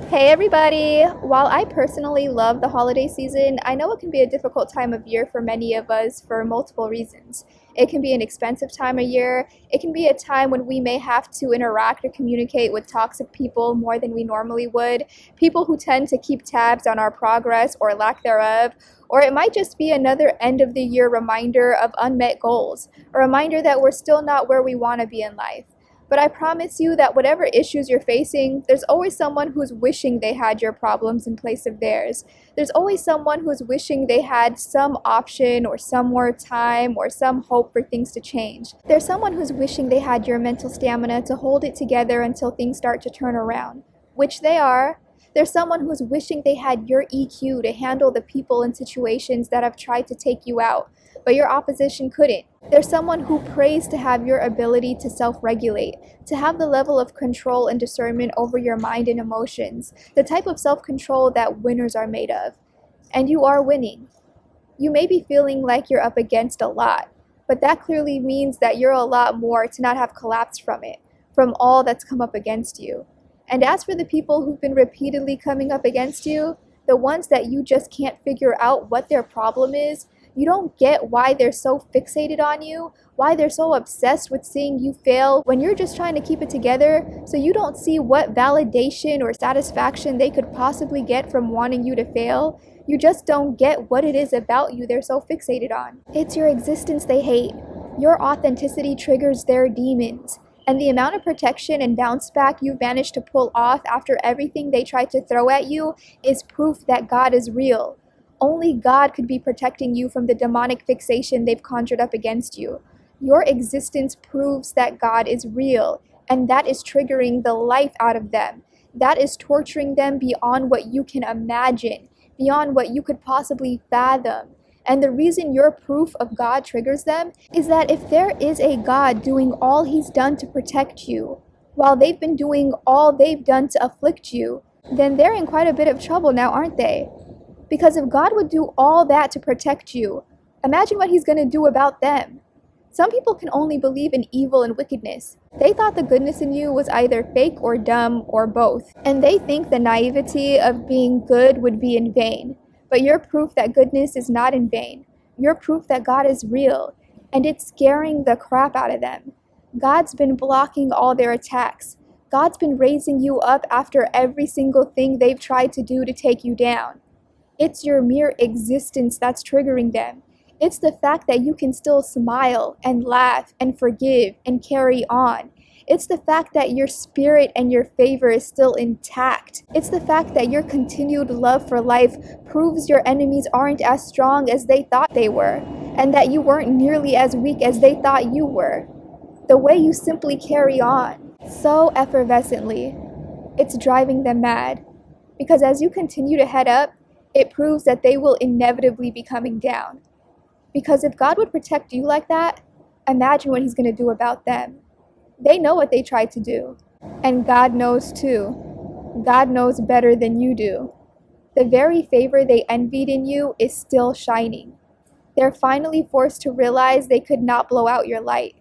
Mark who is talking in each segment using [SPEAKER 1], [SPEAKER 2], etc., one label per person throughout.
[SPEAKER 1] Hey everybody! While I personally love the holiday season, I know it can be a difficult time of year for many of us for multiple reasons. It can be an expensive time of year. It can be a time when we may have to interact or communicate with toxic people more than we normally would, people who tend to keep tabs on our progress or lack thereof, or it might just be another end of the year reminder of unmet goals, a reminder that we're still not where we want to be in life. But I promise you that whatever issues you're facing, there's always someone who's wishing they had your problems in place of theirs. There's always someone who's wishing they had some option or some more time or some hope for things to change. There's someone who's wishing they had your mental stamina to hold it together until things start to turn around, which they are. There's someone who's wishing they had your EQ to handle the people and situations that have tried to take you out, but your opposition couldn't. There's someone who prays to have your ability to self-regulate, to have the level of control and discernment over your mind and emotions, the type of self-control that winners are made of. And you are winning. You may be feeling like you're up against a lot, but that clearly means that you're a lot more to not have collapsed from it, from all that's come up against you. And as for the people who've been repeatedly coming up against you, the ones that you just can't figure out what their problem is, you don't get why they're so fixated on you, why they're so obsessed with seeing you fail when you're just trying to keep it together, so you don't see what validation or satisfaction they could possibly get from wanting you to fail. You just don't get what it is about you they're so fixated on. It's your existence they hate. Your authenticity triggers their demons. And the amount of protection and bounce back you've managed to pull off after everything they tried to throw at you is proof that God is real. Only God could be protecting you from the demonic fixation they've conjured up against you. Your existence proves that God is real, and that is triggering the life out of them. That is torturing them beyond what you can imagine, beyond what you could possibly fathom. And the reason your proof of God triggers them is that if there is a God doing all he's done to protect you, while they've been doing all they've done to afflict you, then they're in quite a bit of trouble now, aren't they? Because if God would do all that to protect you, imagine what he's going to do about them. Some people can only believe in evil and wickedness. They thought the goodness in you was either fake or dumb or both. And they think the naivety of being good would be in vain. But you're proof that goodness is not in vain. You're proof that God is real. And it's scaring the crap out of them. God's been blocking all their attacks. God's been raising you up after every single thing they've tried to do to take you down. It's your mere existence that's triggering them. It's the fact that you can still smile and laugh and forgive and carry on. It's the fact that your spirit and your favor is still intact. It's the fact that your continued love for life proves your enemies aren't as strong as they thought they were, and that you weren't nearly as weak as they thought you were. The way you simply carry on, so effervescently, it's driving them mad. Because as you continue to head up, it proves that they will inevitably be coming down. Because if God would protect you like that, imagine what he's going to do about them. They know what they tried to do. And God knows too. God knows better than you do. The very favor they envied in you is still shining. They're finally forced to realize they could not blow out your light.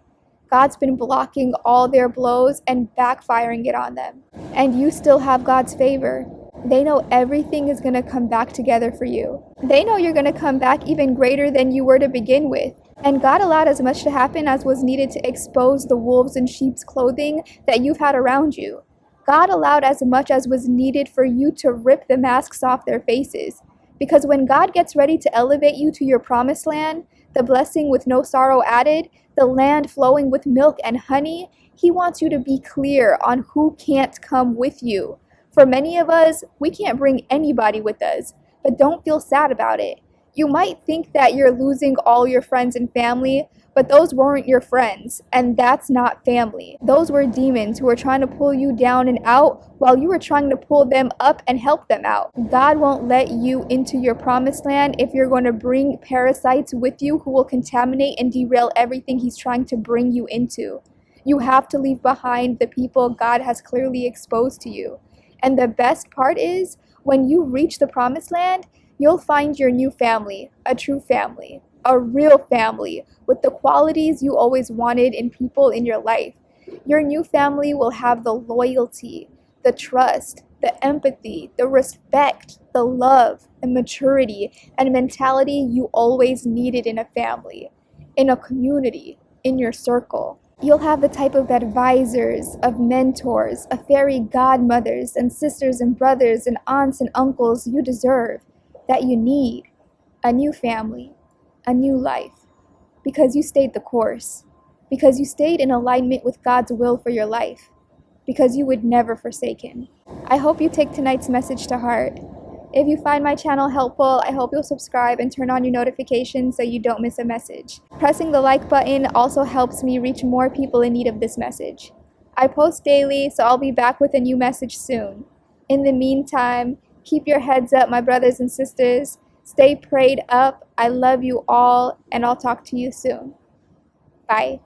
[SPEAKER 1] God's been blocking all their blows and backfiring it on them. And you still have God's favor. They know everything is going to come back together for you. They know you're going to come back even greater than you were to begin with. And God allowed as much to happen as was needed to expose the wolves in sheep's clothing that you've had around you. God allowed as much as was needed for you to rip the masks off their faces. Because when God gets ready to elevate you to your promised land, the blessing with no sorrow added, the land flowing with milk and honey, he wants you to be clear on who can't come with you. For many of us, we can't bring anybody with us, but don't feel sad about it. You might think that you're losing all your friends and family, but those weren't your friends, and that's not family. Those were demons who were trying to pull you down and out while you were trying to pull them up and help them out. God won't let you into your promised land if you're going to bring parasites with you who will contaminate and derail everything he's trying to bring you into. You have to leave behind the people God has clearly exposed to you. And the best part is, when you reach the promised land, you'll find your new family, a true family, a real family, with the qualities you always wanted in people in your life. Your new family will have the loyalty, the trust, the empathy, the respect, the love, and maturity and mentality you always needed in a family, in a community, in your circle. You'll have the type of advisors, of mentors, of fairy godmothers, and sisters and brothers, and aunts and uncles you deserve, that you need. A new family, a new life, because you stayed the course, because you stayed in alignment with God's will for your life, because you would never forsake Him. I hope you take tonight's message to heart. If you find my channel helpful, I hope you'll subscribe and turn on your notifications so you don't miss a message. Pressing the like button also helps me reach more people in need of this message. I post daily, so I'll be back with a new message soon. In the meantime, keep your heads up, my brothers and sisters. Stay prayed up. I love you all, and I'll talk to you soon. Bye.